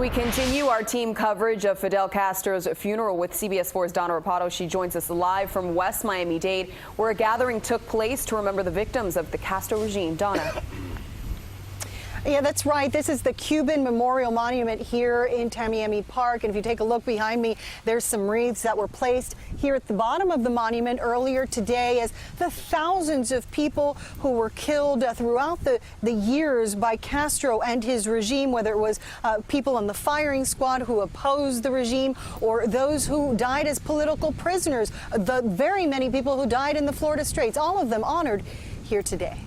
We continue our team coverage of Fidel Castro's funeral with CBS 4's Donna Rapado. She joins us live from West Miami-Dade, where a gathering took place to remember the victims of the Castro regime. Donna. Yeah, that's right. This is the Cuban Memorial Monument here in Tamiami Park. And if you take a look behind me, there's some wreaths that were placed here at the bottom of the monument earlier today as the thousands of people who were killed throughout the years by Castro and his regime, whether it was people on the firing squad who opposed the regime or those who died as political prisoners, the very many people who died in the Florida Straits, all of them honored here today.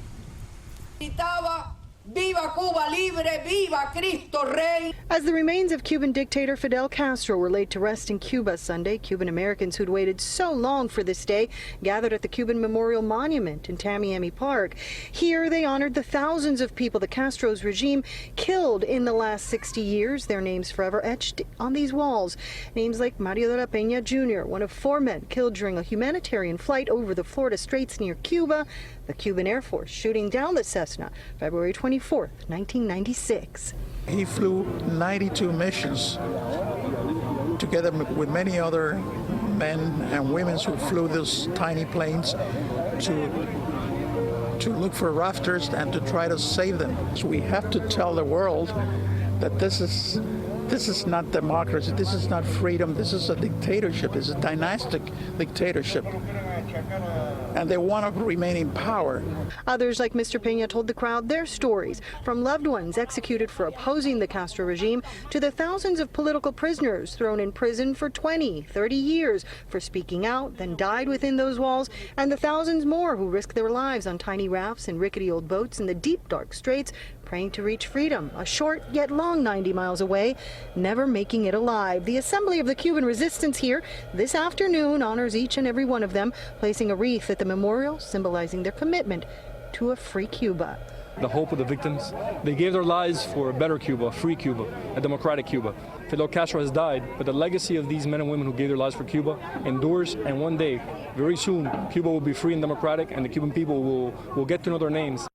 Viva Cuba Libre, viva Cristo Rey. As the remains of Cuban dictator Fidel Castro were laid to rest in Cuba Sunday, Cuban Americans who'd waited so long for this day gathered at the Cuban Memorial Monument in Tamiami Park. Here they honored the thousands of people the Castro's regime killed in the last 60 years, their names forever etched on these walls. Names like Mario de la Peña Jr., one of 4 men killed during a humanitarian flight over the Florida Straits near Cuba, the Cuban Air Force shooting down the Cessna February 24th, 1996. He flew 92 missions together with many other men and women who flew those tiny planes to look for rafters and to try to save them. So we have to tell the world that this is not democracy, this is not freedom, this is a dictatorship, it's a dynastic dictatorship. And they want to remain in power. Others, like Mr. Peña, told the crowd their stories, from loved ones executed for opposing the Castro regime to the thousands of political prisoners thrown in prison for 20, 30 years for speaking out, then died within those walls, and the thousands more who risked their lives on tiny rafts and rickety old boats in the deep, dark straits, praying to reach freedom, a short yet long 90 miles away, never making it alive. The Assembly of the Cuban Resistance here this afternoon honors each and every one of them, placing a wreath at the memorial symbolizing their commitment to a free Cuba. The hope of the victims, they gave their lives for a better Cuba, a free Cuba, a democratic Cuba. Fidel Castro has died, but the legacy of these men and women who gave their lives for Cuba endures, and one day, very soon, Cuba will be free and democratic, and the Cuban people will get to know their names.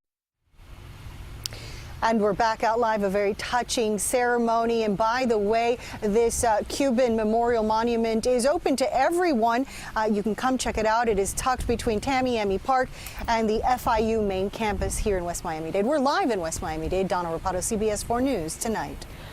And we're back out live, a very touching ceremony. And by the way, this Cuban Memorial Monument is open to everyone. You can come check it out. It is tucked between Tamiami Park and the FIU main campus here in West Miami-Dade. We're live in West Miami-Dade. Donna Rapado, CBS 4 News Tonight.